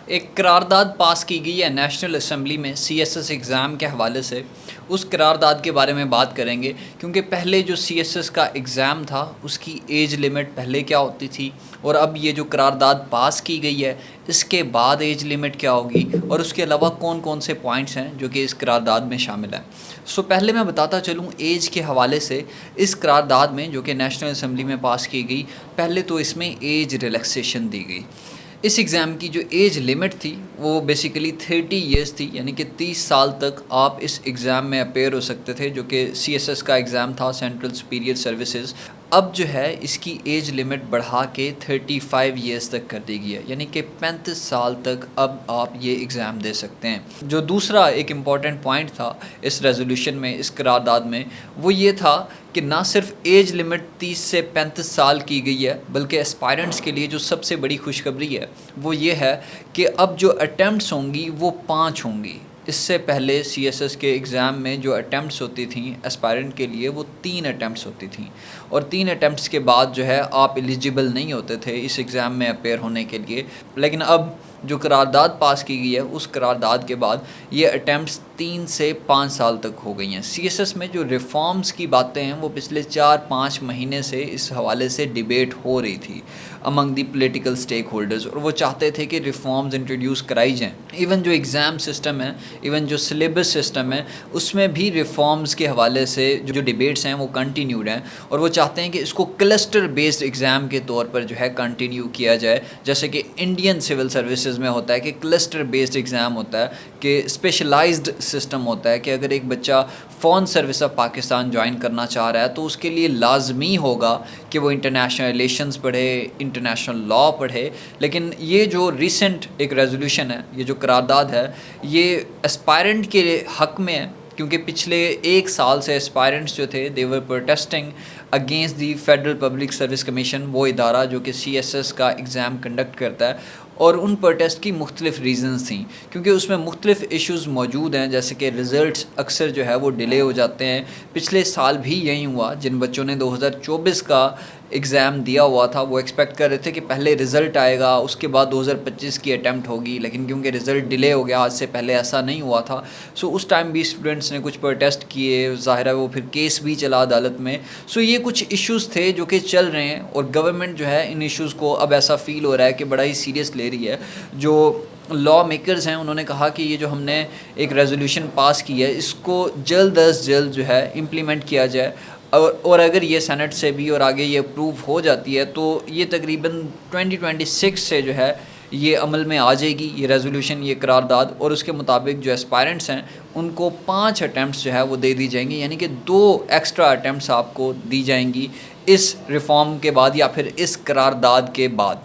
ایک قرارداد پاس کی گئی ہے نیشنل اسمبلی میں سی ایس ایس ایگزام کے حوالے سے. اس قرارداد کے بارے میں بات کریں گے کیونکہ پہلے جو سی ایس ایس کا ایگزام تھا اس کی ایج لمٹ پہلے کیا ہوتی تھی، اور اب یہ جو قرارداد پاس کی گئی ہے اس کے بعد ایج لمٹ کیا ہوگی، اور اس کے علاوہ کون کون سے پوائنٹس ہیں جو کہ اس قرارداد میں شامل ہیں. پہلے میں بتاتا چلوں ایج کے حوالے سے. اس قرارداد میں جو کہ نیشنل اسمبلی میں پاس کی گئی، پہلے تو اس میں ایج ریلیکسیشن دی گئی. اس ایگزام کی جو ایج لمٹ تھی وہ بیسیکلی 30 ایئرس تھی، یعنی کہ 30 سال تک آپ اس ایگزام میں اپیئر ہو سکتے تھے، جو کہ سی ایس ایس کا ایگزام تھا، سینٹرل سپیریئر سروسز. اب جو ہے اس کی ایج لمٹ بڑھا کے 35 ایئرس تک کر دی گئی ہے، یعنی کہ 35 سال تک اب آپ یہ ایگزام دے سکتے ہیں. جو دوسرا ایک امپورٹنٹ پوائنٹ تھا اس ریزولوشن میں، اس قرارداد میں، وہ یہ تھا کہ نہ صرف ایج لمٹ 30 سے 35 سال کی گئی ہے، بلکہ اسپائرنٹس کے لیے جو سب سے بڑی خوشخبری ہے وہ یہ ہے کہ اب جو اٹیمپٹس ہوں گی وہ 5 ہوں گی. اس سے پہلے سی ایس ایس کے ایگزام میں جو اٹیمپٹس ہوتی تھیں اسپائرنٹ کے لیے وہ 3 اٹیمپٹس ہوتی تھیں، اور 3 اٹیمپٹس کے بعد جو ہے آپ ایلیجیبل نہیں ہوتے تھے اس ایگزام میں اپیئر ہونے کے لیے. لیکن اب جو قرارداد پاس کی گئی ہے اس قرارداد کے بعد یہ اٹیمپٹس 3 سے 5 سال تک ہو گئی ہیں. سی ایس ایس میں جو ریفارمز کی باتیں ہیں وہ پچھلے 4-5 مہینے سے اس حوالے سے ڈیبیٹ ہو رہی تھی امنگ دی پولیٹیکل سٹیک ہولڈرز، اور وہ چاہتے تھے کہ ریفارمز انٹروڈیوس کرائی جائیں. ایون جو ایگزام سسٹم ہے، ایون جو سلیبس سسٹم ہے، اس میں بھی ریفارمز کے حوالے سے جو ڈیبیٹس ہیں وہ کنٹینیوڈ ہیں، اور وہ چاہتے ہیں کہ اس کو کلسٹر بیسڈ ایگزام کے طور پر جو ہے کنٹینیو کیا جائے، جیسے کہ انڈین سول سروسز میں ہوتا ہے کہ کلسٹر بیسڈ ایگزام ہوتا ہے، کہ اسپیشلائزڈ سسٹم ہوتا ہے کہ اگر ایک بچہ foreign service of Pakistan join کرنا چاہ رہا ہے تو اس کے لیے لازمی ہوگا کہ وہ انٹرنیشنل ریلیشنز پڑھے، انٹرنیشنل لا پڑھے. لیکن یہ جو ریسنٹ ایک ریزولوشن ہے، یہ جو قرارداد ہے، یہ اسپائرنٹ کے حق میں ہے، کیونکہ پچھلے 1 سال سے اسپائرنٹس جو تھے they were protesting against the federal public service commission, وہ ادارہ جو کہ سی ایس ایس کا ایگزام کنڈکٹ کرتا ہے. اور ان پروٹیسٹ کی مختلف ریزنز تھیں، کیونکہ اس میں مختلف ایشوز موجود ہیں، جیسے کہ ریزلٹس اکثر جو ہے وہ ڈیلے ہو جاتے ہیں. پچھلے سال بھی یہی ہوا. جن بچوں نے 2024 کا ایگزام دیا ہوا تھا وہ ایکسپیکٹ کر رہے تھے کہ پہلے رزلٹ آئے گا، اس کے بعد 2025 کی اٹیمپٹ ہوگی، لیکن کیونکہ رزلٹ ڈیلے ہو گیا، آج سے پہلے ایسا نہیں ہوا تھا. اس ٹائم بھی اسٹوڈنٹس نے کچھ پروٹیسٹ کیے، ظاہر ہے وہ پھر کیس بھی چلا عدالت میں. یہ کچھ ایشوز تھے جو کہ چل رہے ہیں، اور گورنمنٹ جو ہے ان ایشوز کو اب ایسا فیل ہو رہا ہے کہ بڑا ہی سیریس لے رہی ہے. جو لا میکرز ہیں انہوں نے کہا کہ یہ جو ہم نے ایک ریزولوشن پاس کی ہے اس کو جلد از جلد جو ہے امپلیمنٹ کیا جائے، اور اگر یہ سینٹ سے بھی اور آگے یہ اپروو ہو جاتی ہے تو یہ تقریباً 2026 سے جو ہے یہ عمل میں آ جائے گی، یہ ریزولوشن، یہ قرارداد. اور اس کے مطابق جو اسپائرنٹس ہیں ان کو 5 اٹیمپٹس جو ہے وہ دے دی جائیں گی، یعنی کہ 2 ایکسٹرا اٹیمپٹس آپ کو دی جائیں گی اس ریفارم کے بعد یا پھر اس قرارداد کے بعد.